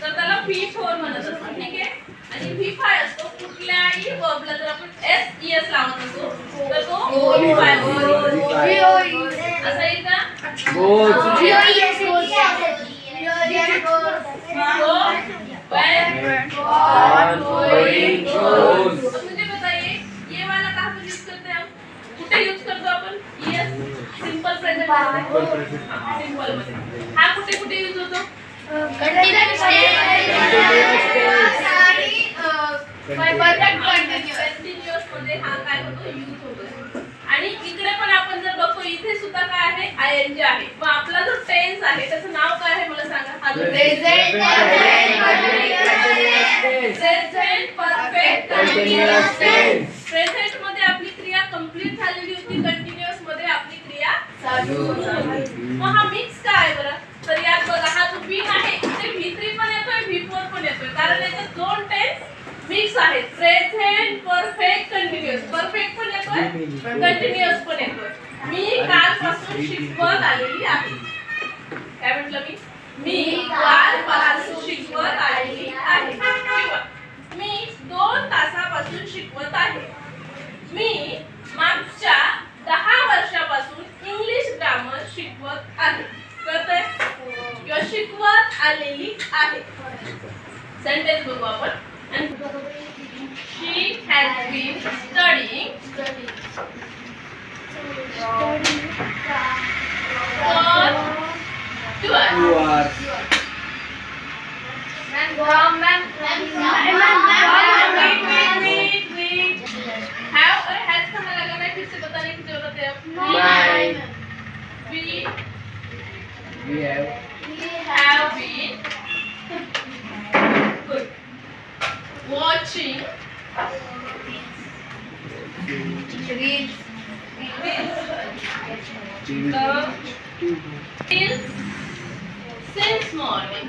तर त्याला V4 म्हणत असतो, ठीक आहे. आणि V5 असतो कुठल्याही वर्बला जर आपण SES लावत असतो तर तो V5 असं येईल का? मुझे बताइए ये वाला कहाँ पर यूज करते हैं हम? कुठे यूज करतो आपण? यस सिंपल प्रेझेंट मध्ये, सिंपल मध्ये. हा कुठे कुठे यूज होतो? कंटिन्यूअस मध्ये हा काय होतो? यूज होतो. आणि इकडे पण आपण जर बघतो इथे सुद्धा काय आहे? ING आहे. मग आपला जो टेन्स आहे त्याचं नाव काय आहे मला सांगा? हा जो present perfect continuous tense. Present मध्ये आपली क्रिया कंप्लीट झालेली होती, कंटिन्यूअस मध्ये आपली क्रिया चालू होती. मग हा मिक्स काय आहे बरं? तर यात बघा हा जो V आहे इथे V3 पण येतोय, V4 पण येतोय, कारण याच्यात दोन टेन्स मिक्स आहेत. प्रेझेंट परफेक्ट कंटिन्यूअस, परफेक्ट पण येतोय, कंटिन्यूअस पण येतोय. मी कालपासून शिकवत आलेली आहे. काय म्हटलं मी कालपासून शिकवत आलेली आहे. किंवा मी 2 तासापासून शिकवत आहे. मी मागच्या 10 वर्षापासून इंग्लिश ग्रामर शिकवत आहे. कळतंय? किंवा शिकवत आलेली आहे. सेंटेन्स बघू आपण. She has been studying for 2 hours. Has का लगा मैं फिर से बताने की जरूरत है? We have been good watching reels since morning.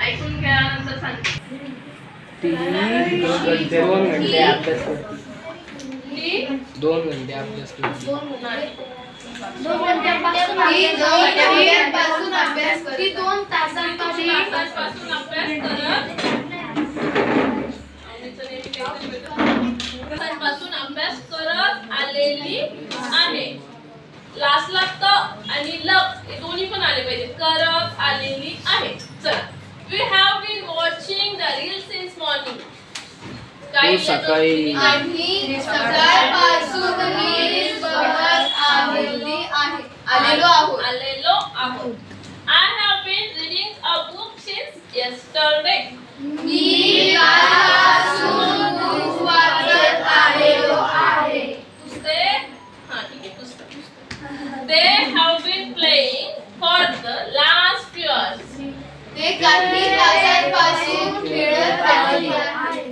ऐकून घ्या नंतर सांगते. 2 घंटे अभ्यास करते. 2 घंटे अभ्यास करते. 2 तासांपासून अभ्यास करत आलेली आहे. लास्टला त आणि ल हे दोन्ही पण आले पाहिजे. करत आलेली आहे. चला, we have been watching the reels since morning. सकाळी सकाळपासून रील्स बघत आलेलो आहोत. I have been reading a book since yesterday. मी कालपासून पुस्तक वाचत आलेलो आहे. पुस्तक ठीक आहे, पुस्तक. They have been playing for the last few hours. ते काही तासांपासून खेळत राहिले आहेत.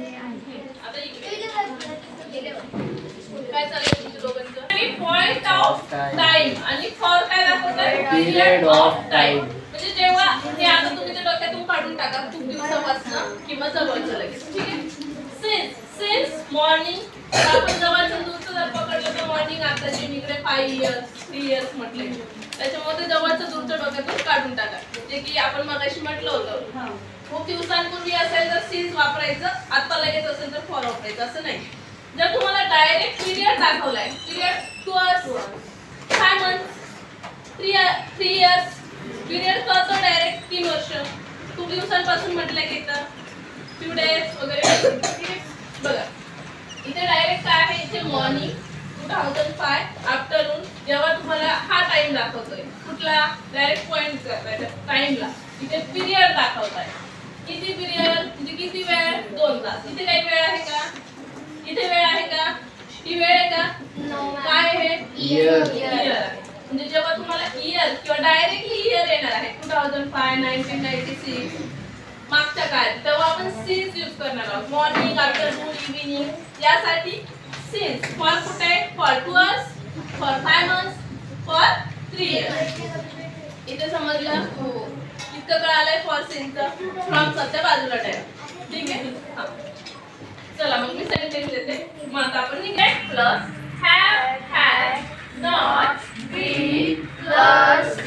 काय चालू आहे दोघांचं? आणि पॉइंट ऑफ टाइम आणि फॉर काय दाखवतात? Period of time. म्हणजे जेव्हा हे आता तुम्ही ते डोक्यातून काढून टाका खूप दिवसापासून किंवा जवळचं लगेच, ठीक आहे. सिन्स मॉर्निंग आपण जवळचं दूरचं जर पकडलं तर मॉर्निंग आताची इकडे 5 इयर्स 3 इयर्स म्हटले, त्याच्यामध्ये जवळचं दूरचं डोक्यातून काढून टाका. जे की आपण मगाशी म्हटलं होतं खूप दिवसांपूर्वी असेल तर सिन्स वापरायचं, आता लगेच असेल तर फॉर वापरायचं, असं नाही. जर तुम्हाला डायरेक्ट पिरियड दाखवलाय, period 2 hours 5 months 3 years, period कळतो डायरेक्ट 3 वर्ष. खूप दिवसांपासून म्हटलं की इथं फ्यू डेज वगैरे, बघा इथे डायरेक्ट काय आहे? इथे मॉर्निंग 2005 आफ्टरनून. जेव्हा तुम्हाला हा टाइम दाखवतोय कुठला डायरेक्ट पॉइंट करायचा टाइमला, इथे पिरियड दाखवताय. किती पिरियड म्हणजे किती वेळ? 2 तास. इथे काही वेळ आहे का? इथे वेळ आहे का? ही वेळ आहे का? काय आहे? Year. इयर आहे. म्हणजे जेव्हा तुम्हाला इयर किंवा डायरेक्टली इयर येणार आहे 2005, 1996 मागच्या काळात, तेव्हा आपण सिन्स यूज करणार आहोत. मॉर्निंग, आफ्टरनून, इव्हिनिंग यासाठी सिन्स. फॉर कुठे? For 2 hours, for 5 months, for 3 years. इथे समजलं? हो. इतकं कळालंय फॉर सिन्सचं. फ्रॉम सध्या बाजूला ठेवा. ठीक आहे? हा. चला मग मी सेंटेन्स देते. मग आता आपण निघाय plus have, had, not, be plus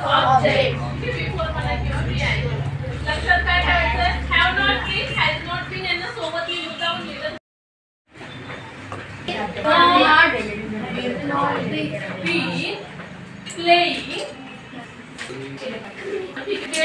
object. Before म्हणा किंवा behind. लक्षात काय ठेवायचं? Have not been, has not been यांना सोबत लिहून जाऊन लिहिलं. Not been playing. ठीक आहे.